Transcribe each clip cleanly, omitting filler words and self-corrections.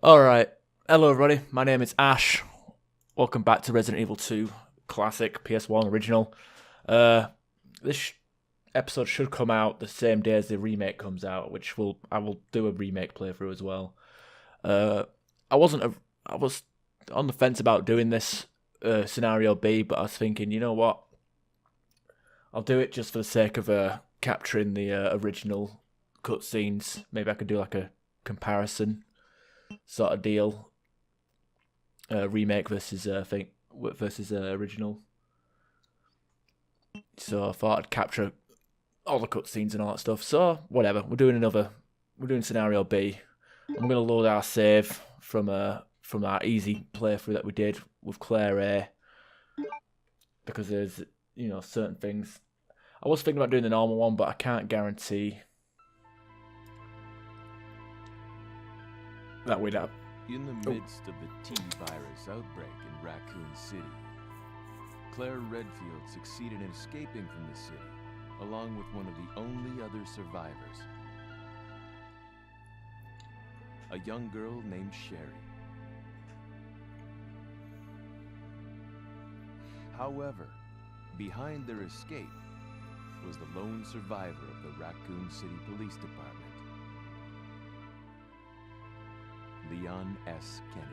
Alright, hello everybody, my name is Ash. Welcome back to Resident Evil 2 Classic PS1 Original. This episode should come out the same day as the remake comes out, which I will do a remake playthrough as well. I was on the fence about doing this scenario B, but I was thinking, you know what? I'll do it just for the sake of capturing the original cutscenes. Maybe I could do like a comparison sort of deal, remake versus original. So I thought I'd capture all the cutscenes and all that stuff. So whatever, we're doing scenario B. I'm gonna load our save from our easy playthrough that we did with Claire A, because there's certain things. I was thinking about doing the normal one, but I can't guarantee that we'd have. In the midst of the T-virus outbreak in Raccoon City, Claire Redfield succeeded in escaping from the city, along with one of the only other survivors, a young girl named Sherry. However, behind their escape was the lone survivor of the Raccoon City Police Department, Leon S. Kennedy.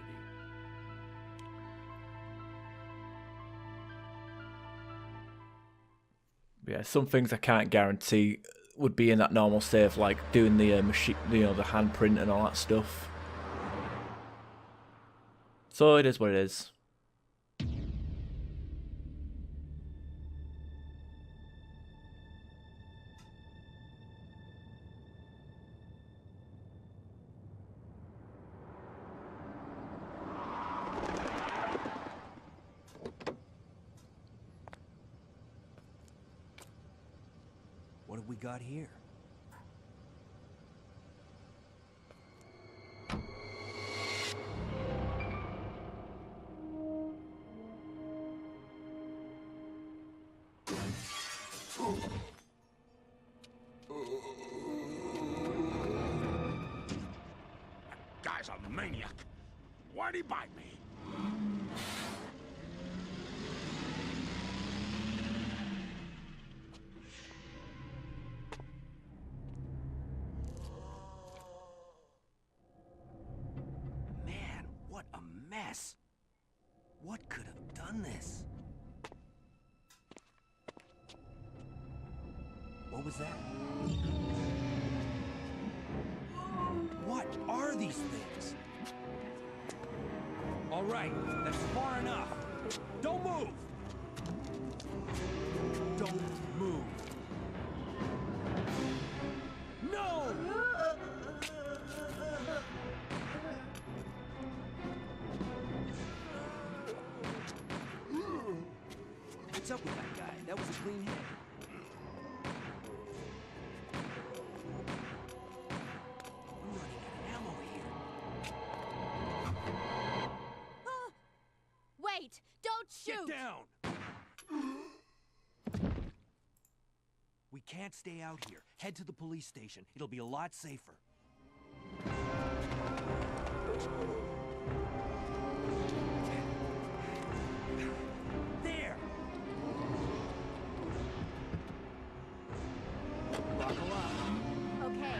Yeah, some things I can't guarantee would be in that normal save, like doing the machine, the handprint and all that stuff. So it is what it is. What have we got here? That guy's a maniac. Why'd he bite me? What a mess! What could have done this? What was that? What are these things? All right, that's far enough. Don't move! Don't move! No! What's up with that guy? That was a clean hit. I'm running out of ammo here. Wait! Don't shoot! Get down! We can't stay out here. Head to the police station. It'll be a lot safer. There! Buckle up. Okay.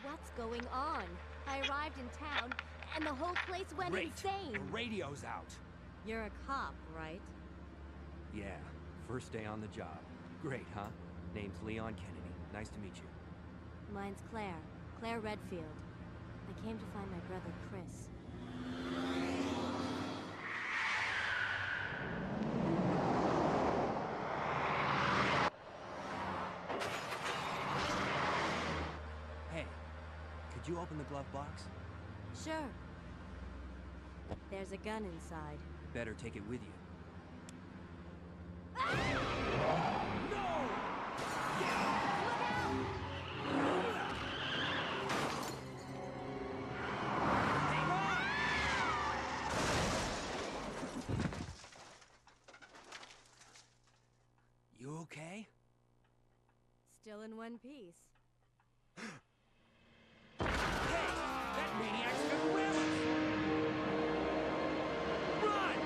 What's going on? I arrived in town, and the whole place went Great. insane. The radio's out. You're a cop, right? Yeah, first day on the job. Great, huh? Name's Leon Kennedy. Nice to meet you. Mine's Claire. Claire Redfield. I came to find my brother, Chris. Hey, could you open the glove box? Sure. There's a gun inside. Better take it with you. okay? in one piece. Hey, that maniac's gonna ram us! Run!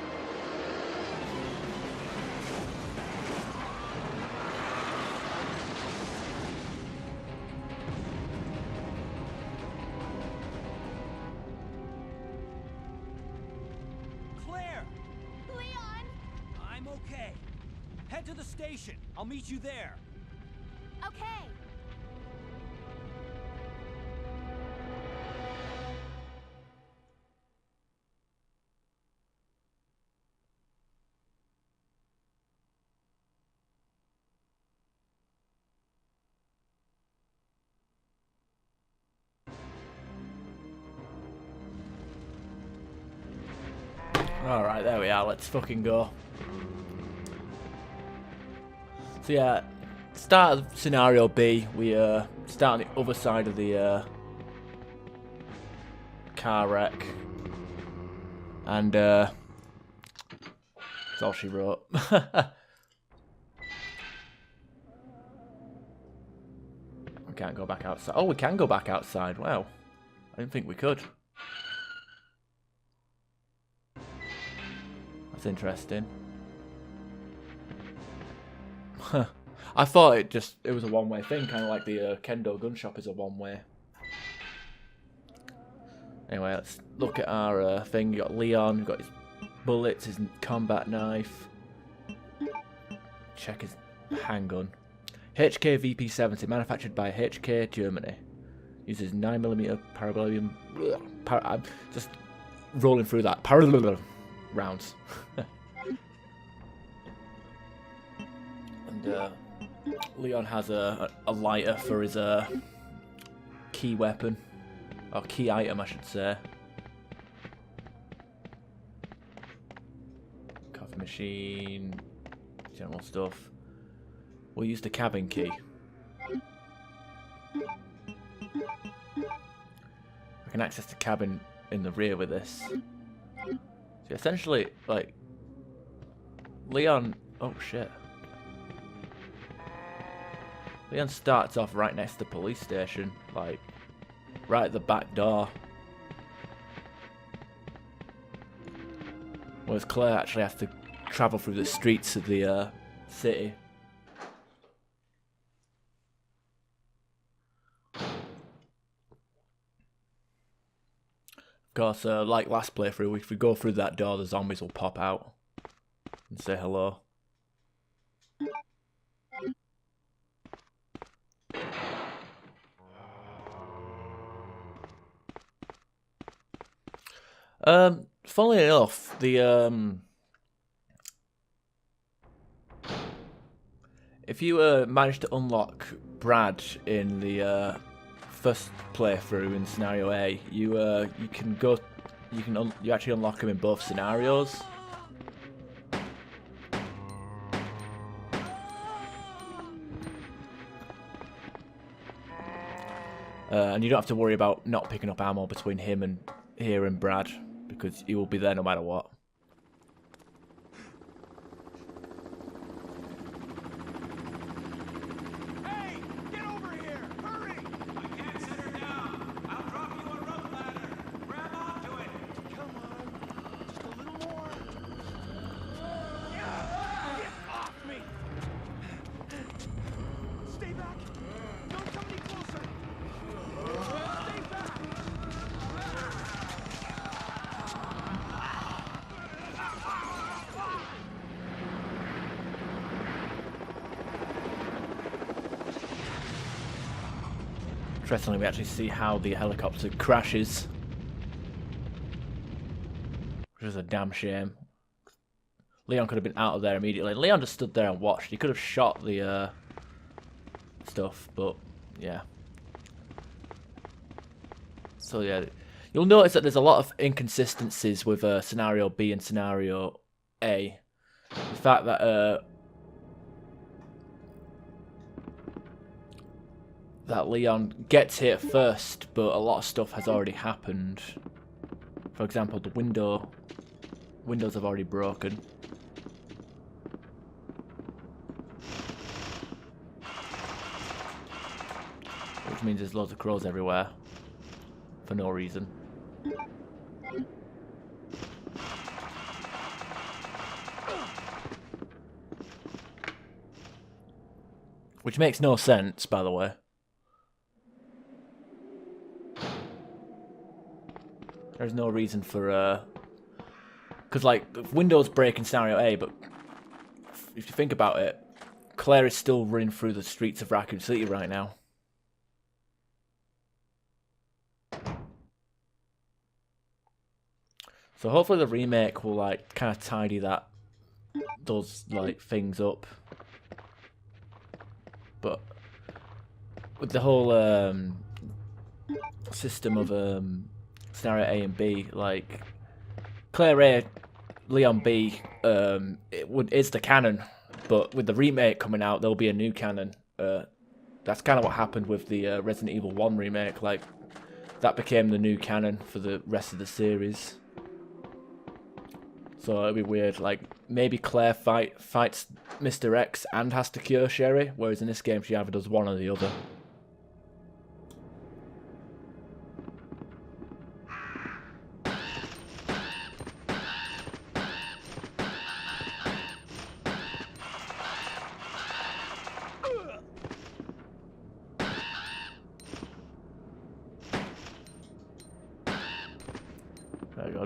Claire! Leon! I'm okay. Head to the station. I'll meet you there. Okay. Alright, there we are. Let's fucking go. So yeah, start of scenario B. We start on the other side of the car wreck. And that's all she wrote. We can't go back outside. Oh, we can go back outside. Wow. I didn't think we could. That's interesting. I thought it was a one-way thing, kind of like the Kendo gun shop is a one-way. Anyway, let's look at our thing. You got Leon, you got his bullets, his combat knife. Check his handgun. HK Pt.7, manufactured by HK Germany. Uses 9mm parabellum. I'm just rolling through that. Parabellum rounds. And Leon has a lighter for his key weapon. Or key item, I should say. Coffee machine. General stuff. We'll use the cabin key. I can access the cabin in the rear with this. So essentially, like, Leon... Oh, shit. Leon starts off right next to the police station, like, right at the back door. Whereas Claire actually has to travel through the streets of the city. Of course, like last playthrough, if we go through that door, the zombies will pop out and say hello. Funnily enough, the if you manage to unlock Brad in the first playthrough in scenario A, you actually unlock him in both scenarios. And you don't have to worry about not picking up ammo between him and here and Brad, because he will be there no matter what. Hey, get over here! Hurry! I can't set her down. I'll drop you a rope ladder. Grab onto it. Come on, just a little more. Get off me! Stay back! Don't come any closer! Stay back! Interestingly, we actually see how the helicopter crashes, which is a damn shame. Leon could have been out of there immediately. Leon just stood there and watched. He could have shot the stuff, but yeah. So yeah, you'll notice that there's a lot of inconsistencies with scenario B and scenario A. The fact that Leon gets hit first, but a lot of stuff has already happened. For example, the windows have already broken. which means there's loads of crows everywhere for no reason. Which makes no sense, by the way. There's no reason for, because, like, windows break in scenario A, but if you think about it, Claire is still running through the streets of Raccoon City right now. So hopefully the remake will, like, kind of tidy those, like, things up. But with the whole system of scenario A and B, like Claire A, Leon B, is the canon, but with the remake coming out, there'll be a new canon. That's kind of what happened with the Resident Evil 1 remake. Like that became the new canon for the rest of the series. So it'd be weird. Like maybe Claire fights Mr. X and has to cure Sherry, whereas in this game she either does one or the other. There you go. I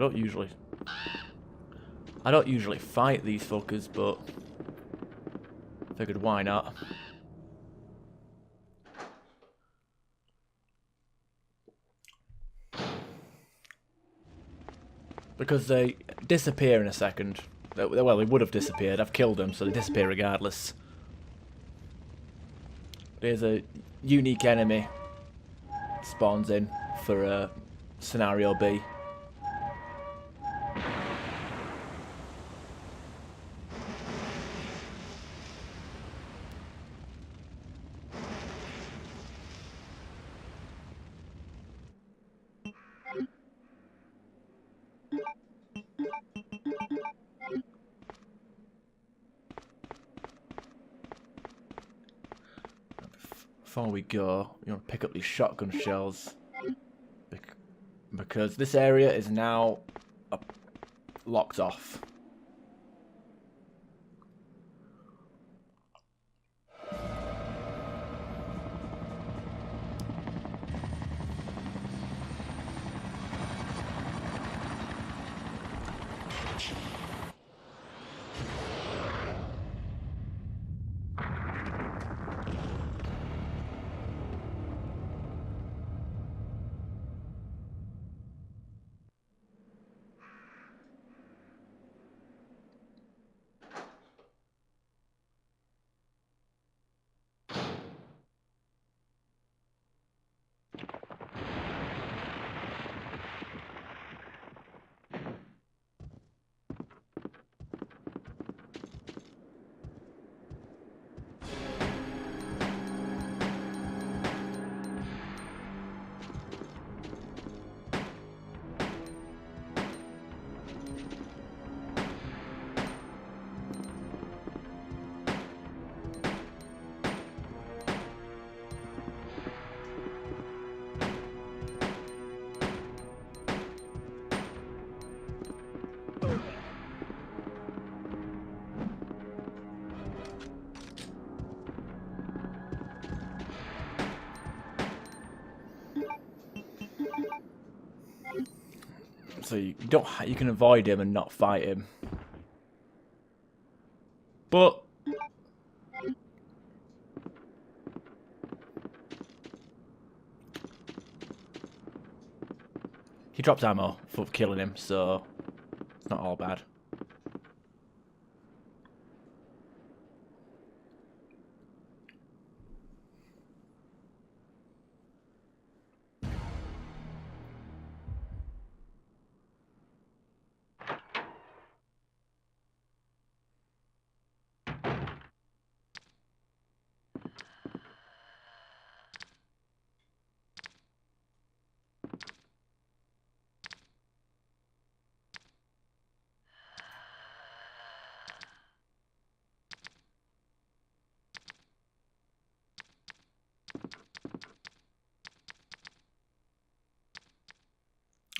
don't usually fight these fuckers, but figured why not. Because they disappear in a second. Well, they would have disappeared. I've killed them, so they disappear regardless. There's a unique enemy spawns in for scenario B. Before we go, you want to pick up these shotgun shells because this area is now locked off. So you can avoid him and not fight him. But he drops ammo for killing him, so it's not all bad.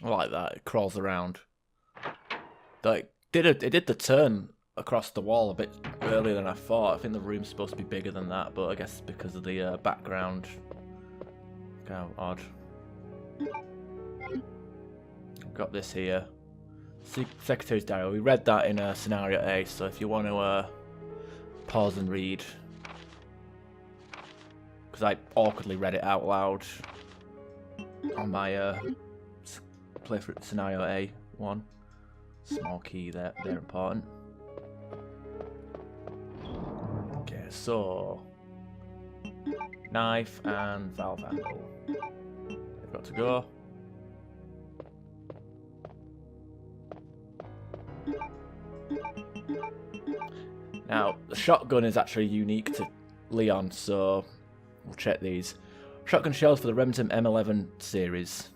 I like that. It crawls around. Like it did the turn across the wall a bit earlier than I thought. I think the room's supposed to be bigger than that, but I guess because of the background, kind of odd. Got this here. Secretary's Diary. We read that in Scenario A, so if you want to pause and read, because I awkwardly read it out loud on my playthrough Scenario A1. Small key there, they're important. Okay, so knife and valve handle. They've got to go. Now, the shotgun is actually unique to Leon, so we'll check these. Shotgun shells for the Remington M11 series.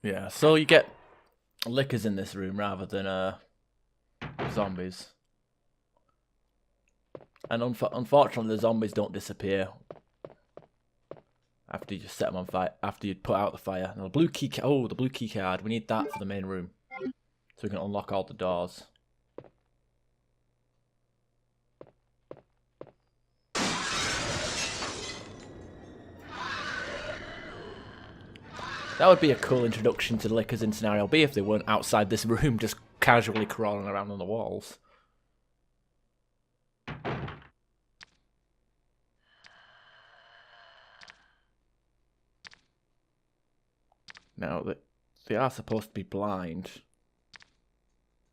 Yeah, so you get lickers in this room rather than zombies. And unfortunately, the zombies don't disappear after you set them on fire. After you put out the fire. Now, the blue key. Oh, the blue key card. We need that for the main room, so we can unlock all the doors. That would be a cool introduction to the lickers in Scenario B if they weren't outside this room just casually crawling around on the walls. Now, they are supposed to be blind,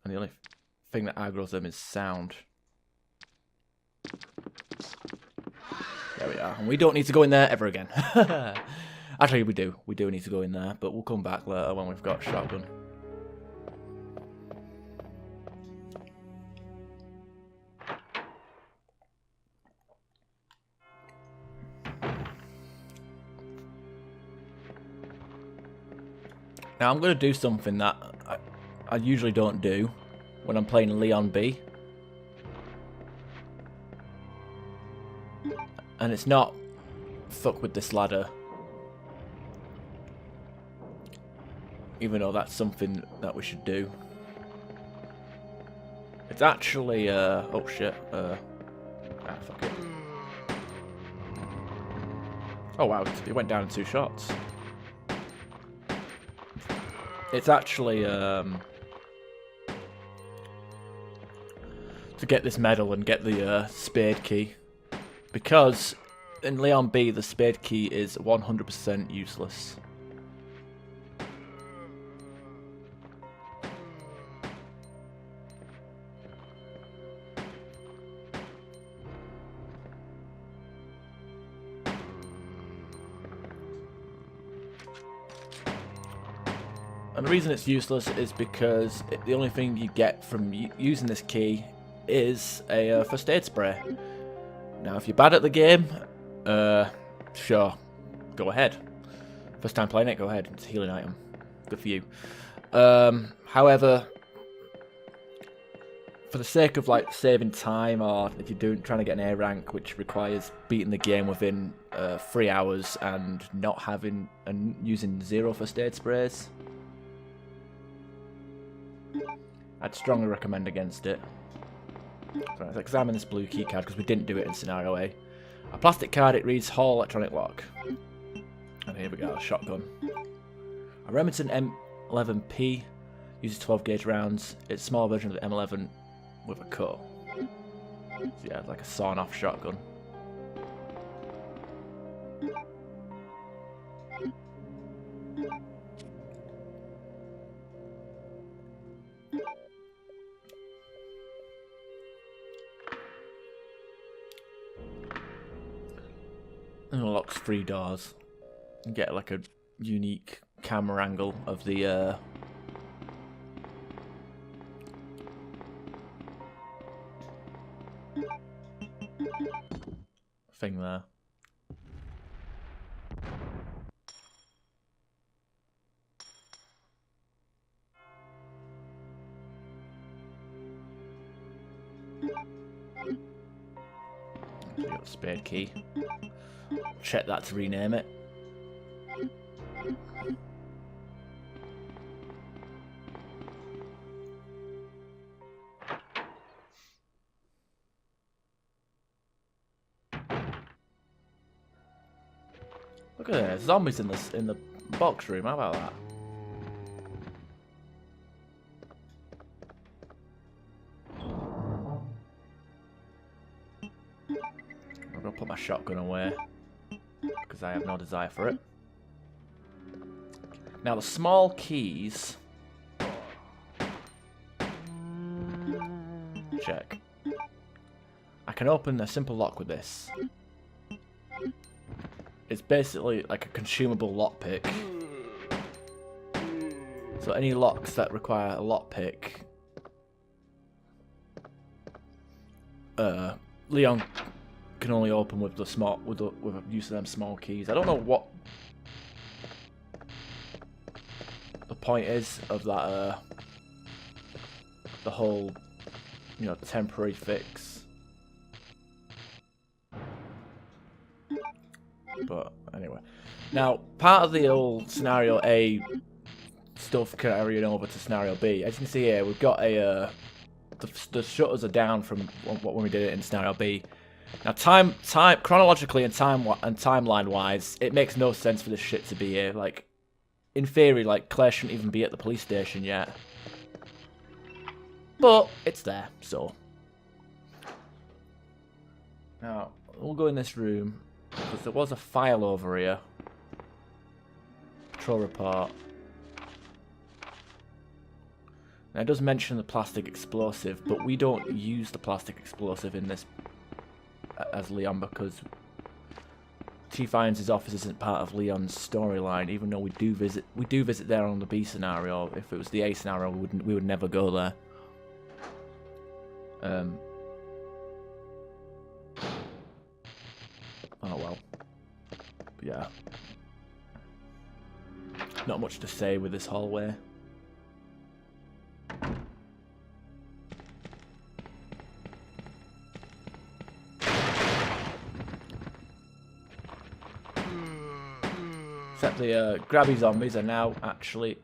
and the only thing that aggroes them is sound. There we are, and we don't need to go in there ever again. Actually, we do. We do need to go in there, but we'll come back later when we've got a shotgun. Now, I'm going to do something that I usually don't do when I'm playing Leon B. And it's not fuck with this ladder. Even though that's something that we should do. It's actually, oh shit, fuck it. Oh wow, it went down in 2 shots. It's actually, to get this medal and get the spade key. Because in Leon B, the spade key is 100% useless. And the reason it's useless is because the only thing you get from using this key is a first aid spray. Now, if you're bad at the game, sure, go ahead. First time playing it, go ahead. It's a healing item. Good for you. However, for the sake of like saving time, or if you're trying to get an A rank, which requires beating the game within 3 hours and not having and using 0 first aid sprays, I'd strongly recommend against it. So let's examine this blue key card because we didn't do it in Scenario A. A plastic card, it reads Hall Electronic Lock. And here we go, a shotgun. A Remington M11P uses 12 gauge rounds. It's a small version of the M11 with a cut. So yeah, it's like a sawn off shotgun. And unlocks 3 doors. You get like a unique camera angle of the thing there. So you got the spade key. Check that to rename it. Look at that, zombies in the box room. How about that? I'm gonna put my shotgun away because I have no desire for it. Now the small keys. Check. I can open a simple lock with this. It's basically like a consumable lockpick. So any locks that require a lockpick, Leon can only open with the use of them small keys. I don't know what the point is of that. The whole, temporary fix. But anyway, now part of the old scenario A stuff carrying over to scenario B. As you can see here, we've got a the shutters are down from when we did it in scenario B. Now, time chronologically and timeline wise, it makes no sense for this shit to be here. Like, in theory, like Claire shouldn't even be at the police station yet, but it's there. So now we'll go in this room. Because there was a file over here. Patrol report. Now it does mention the plastic explosive, but we don't use the plastic explosive in this as Leon because T finds his office isn't part of Leon's storyline, even though we do visit there on the B scenario. If it was the A scenario, we would never go there. Oh well. But yeah. Not much to say with this hallway. Except the grabby zombies are now actually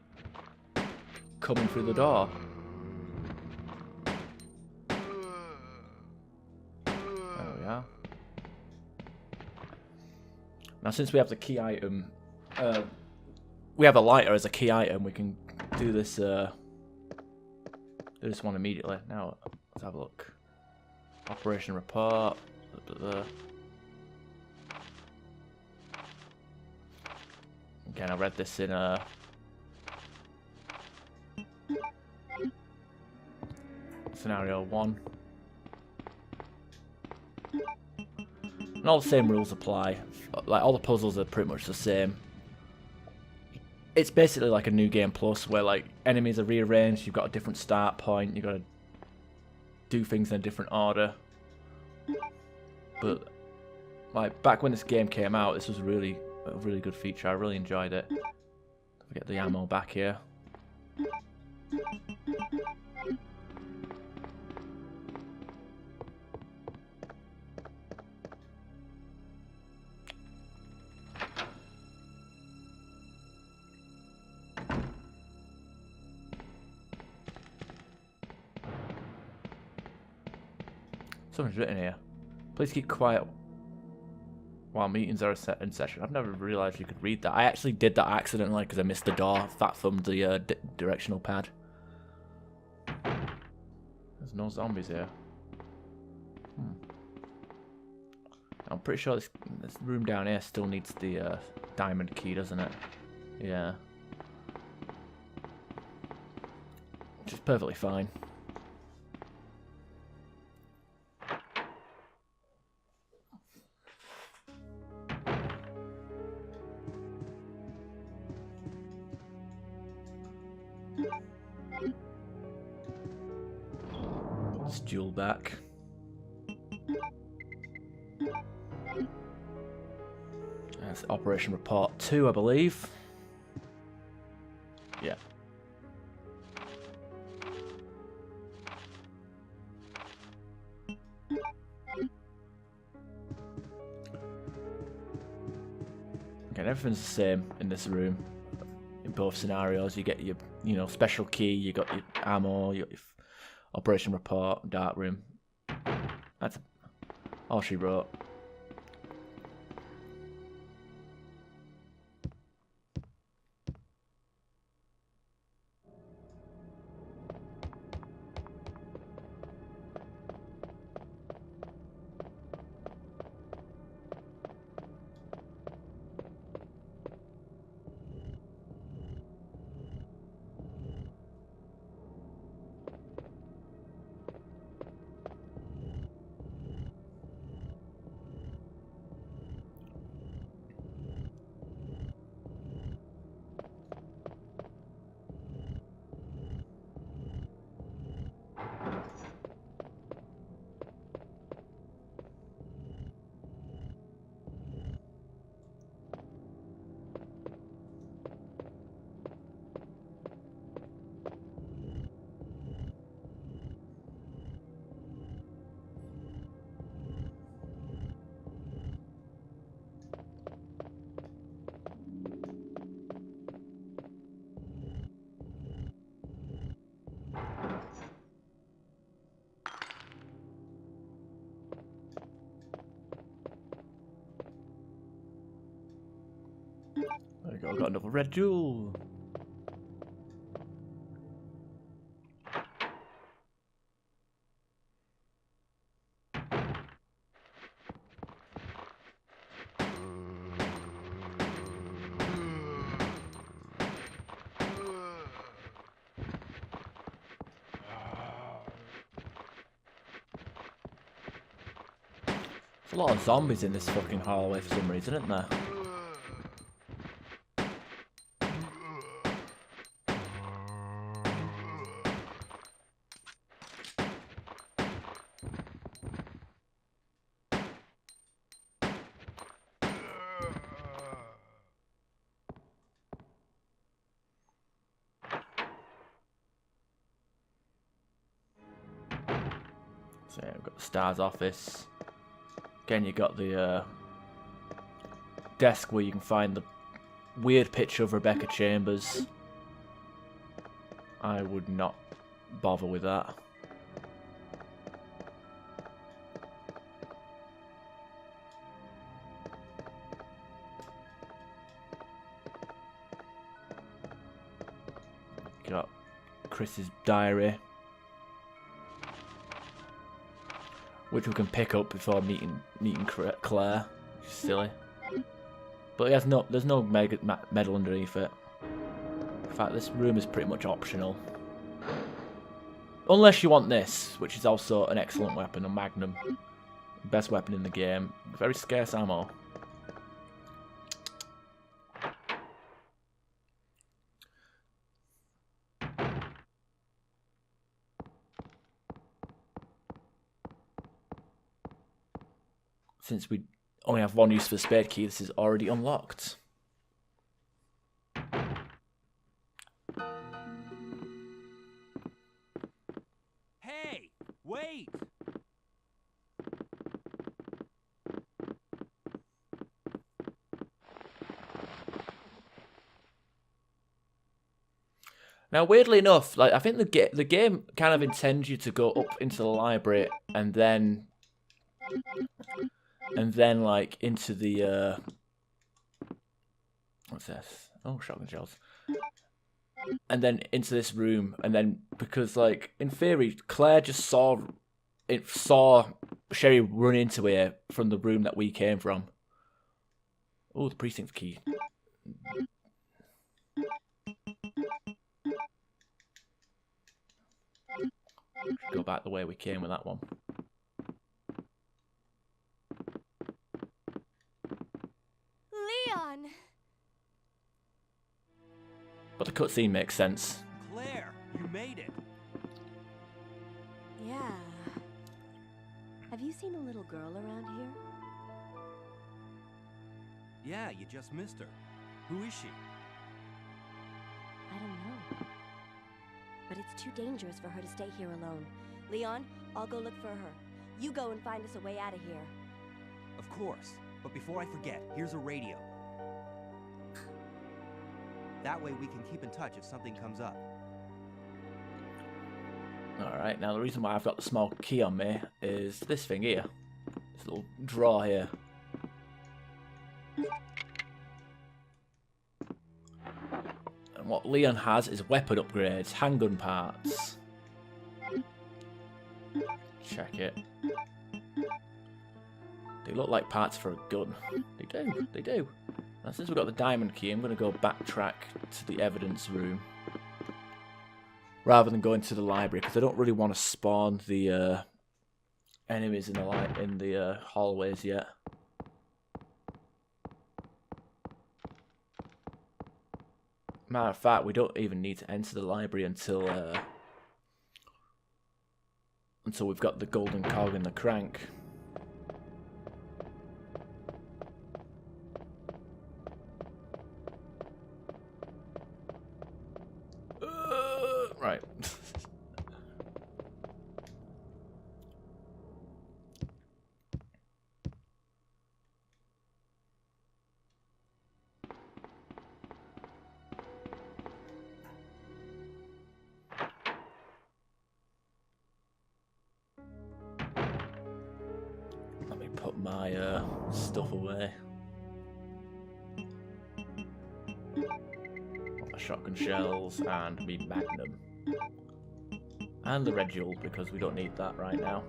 coming through the door. There we are. Now, since we have the key item, we have a lighter as a key item. We can do this one immediately. Now, let's have a look. Operation report. Again, I read this in scenario 1. And all the same rules apply. Like, all the puzzles are pretty much the same. It's basically like a new game plus, where like enemies are rearranged. You've got a different start point. You've got to do things in a different order. But like back when this game came out, this was a really good feature. I really enjoyed it. Get the ammo back here. Something's written here. Please keep quiet while meetings are in session. I've never realised you could read that. I actually did that accidentally because I missed the door. Fat thumbed the directional pad. There's no zombies here. I'm pretty sure this room down here still needs the diamond key, doesn't it? Yeah. Which is perfectly fine. Put this jewel back. That's Operation Report 2, I believe. Yeah. Okay, everything's the same in this room. In both scenarios, you get your, special key, you got your ammo, you got your Operation Report, dark room. That's all she wrote. There we go, got another red jewel. There's a lot of zombies in this fucking hallway for some reason, isn't there? So yeah, we've got the Star's office. Again, you got the desk where you can find the weird picture of Rebecca Chambers. I would not bother with that. Got Chris's diary, which we can pick up before meeting Claire, which is silly. But there's no medal underneath it. In fact, this room is pretty much optional. Unless you want this, which is also an excellent weapon, a Magnum. Best weapon in the game. Very scarce ammo. Since we only have one use for the spade key, this is already unlocked. Hey, wait! Now, weirdly enough, like I think the game kind of intends you to go up into the library and then like into the what's this? Oh, shotgun shells. And then into this room, and then because like in theory, Claire just saw Sherry run into here from the room that we came from. Oh, the precinct key. Should go back the way we came with that one. Leon! But the cutscene makes sense. Claire, you made it! Yeah. Have you seen a little girl around here? Yeah, you just missed her. Who is she? I don't know. But it's too dangerous for her to stay here alone. Leon, I'll go look for her. You go and find us a way out of here. Of course. But before I forget, here's a radio. That way we can keep in touch if something comes up. Alright, now the reason why I've got the small key on me is this thing here. This little drawer here. And what Leon has is weapon upgrades, handgun parts. Check it. They look like parts for a gun. They do. Now since we've got the diamond key, I'm going to go backtrack to the evidence room. Rather than going to the library, because I don't really want to spawn the enemies in the hallways yet. Matter of fact, we don't even need to enter the library until we've got the golden cog and the crank. Right. Let me put my stuff away. My shotgun shells and me magnum. And the red jewel, because we don't need that right now.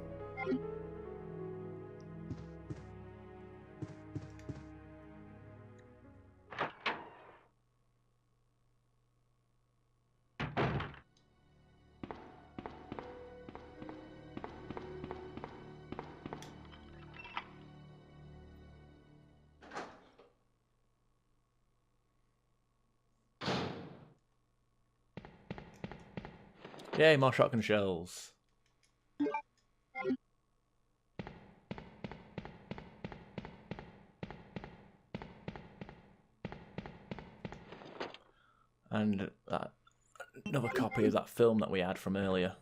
Yay, more shotgun shells. And another copy of that film that we had from earlier.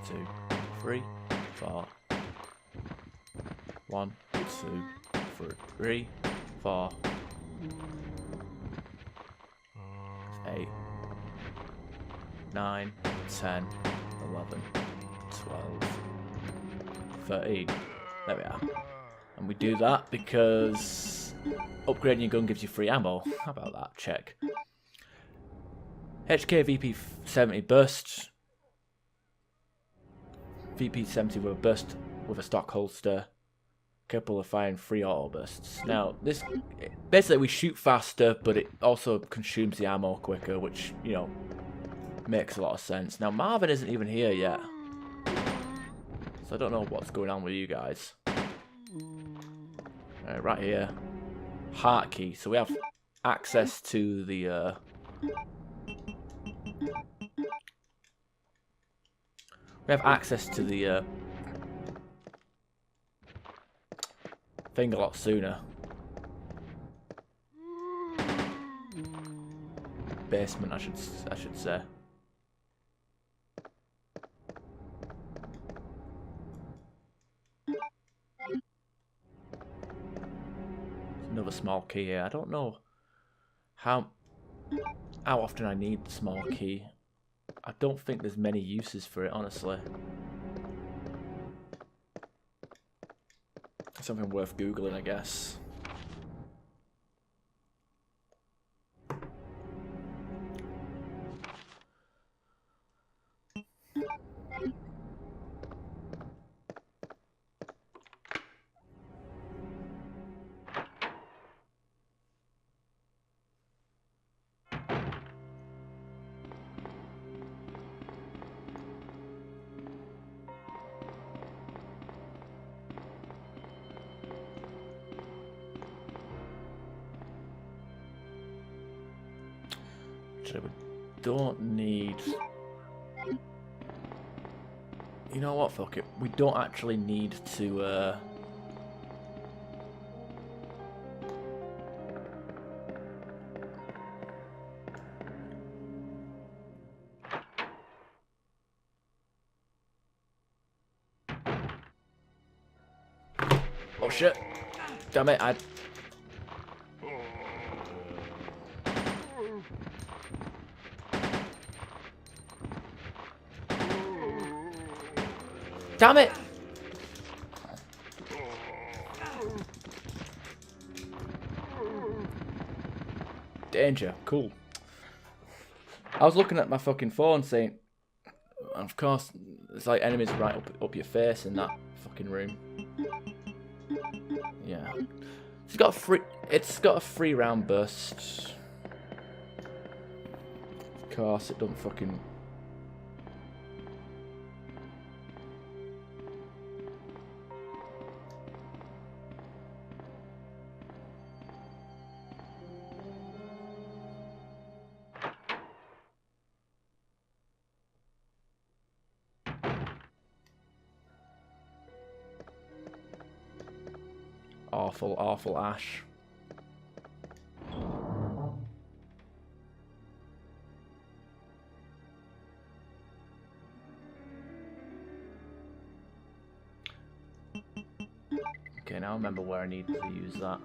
Two, three, four. 1, 2, 3, 4. 8, 9, 10, 11, 12, 13. There we are. And we do that because upgrading your gun gives you free ammo. How about that? Check. HK Pt.7 burst. Pt.7 with a burst with a stock holster, capable of firing 3 auto bursts. Now, this basically we shoot faster, but it also consumes the ammo quicker, which, you know, makes a lot of sense. Now, Marvin isn't even here yet, so I don't know what's going on with you guys. Right here, heart key. So we have access to the thing a lot sooner. Basement, I should say. There's another small key here. I don't know how often I need the small key. I don't think there's many uses for it, honestly. Something worth Googling, I guess. Actually, we don't need... You know what, fuck it. We don't actually need to... Oh shit. Damn it, I... Damn it! Danger, cool. I was looking at my fucking phone saying, of course, there's like enemies right up your face in that fucking room. Yeah. It's got a free round burst. Of course, it doesn't fucking... Awful, awful Ash. Okay, now I remember where I need to use that.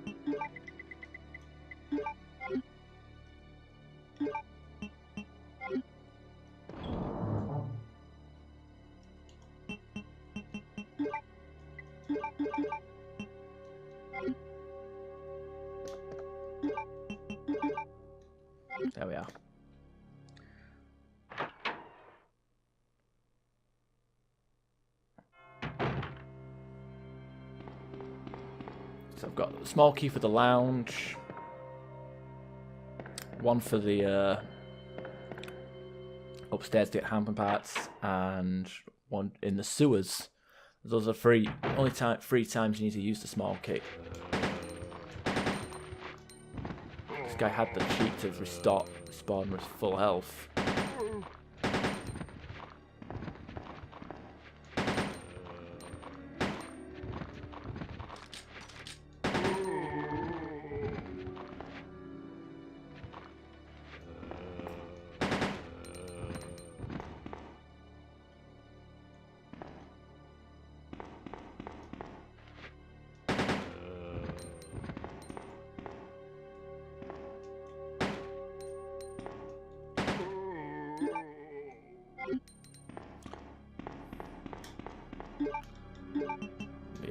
There we are. So I've got a small key for the lounge, one for the upstairs to get hamper parts, and one in the sewers. Those are free. Only 3 times you need to use the small key. This guy had the cheat to respawn with full health.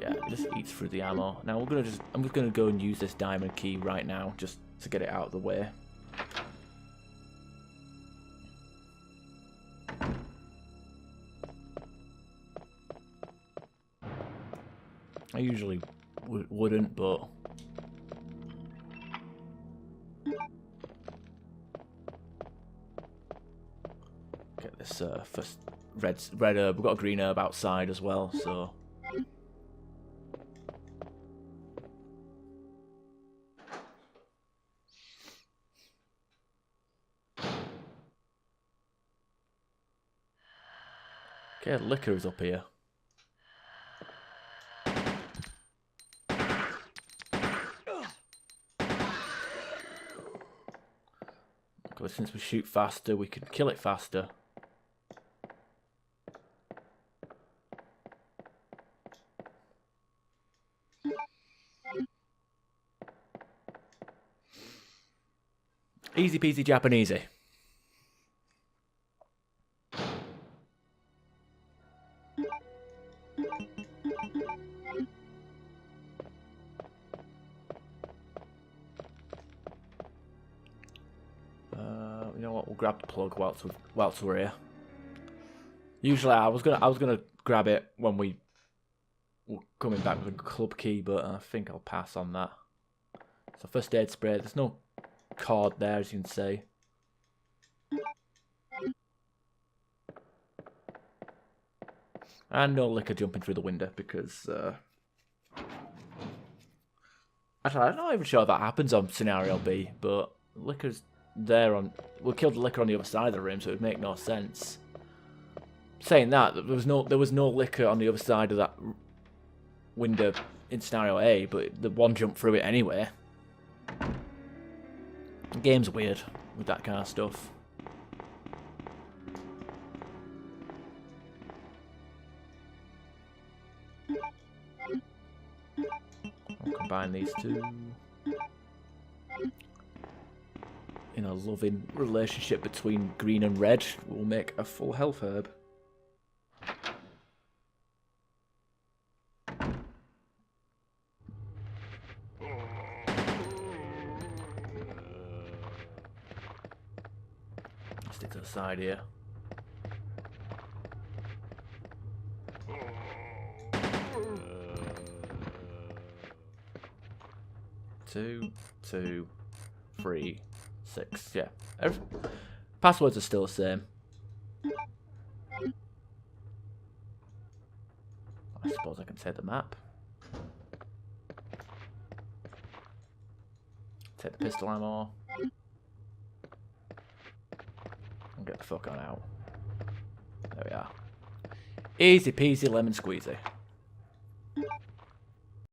Yeah, it just eats through the ammo. Now I'm just gonna go and use this diamond key right now, just to get it out of the way. I usually wouldn't, but get this first red herb. We've got a green herb outside as well, so. Okay, liquor is up here. Because since we shoot faster, we can kill it faster. Easy peasy Japanesey. You know what? We'll grab the plug whilst we're here. Usually, I was gonna grab it when we were coming back with a club key, but I think I'll pass on that. So first aid spray. There's no cord there, as you can see. And no liquor jumping through the window because actually, I'm not even sure if that happens on scenario B, but liquor's there on we killed the liquor on the other side of the room, so it would make no sense. Saying that, there was no liquor on the other side of that window in scenario A, but the one jumped through it anyway. The game's weird with that kind of stuff. I'll combine these two in a loving relationship between green and red. We'll make a full health herb. Stick to the side here. Two, 3, 6. Yeah. Passwords are still the same. I suppose I can take the map. Take the pistol ammo. And get the fuck on out. There we are. Easy peasy lemon squeezy.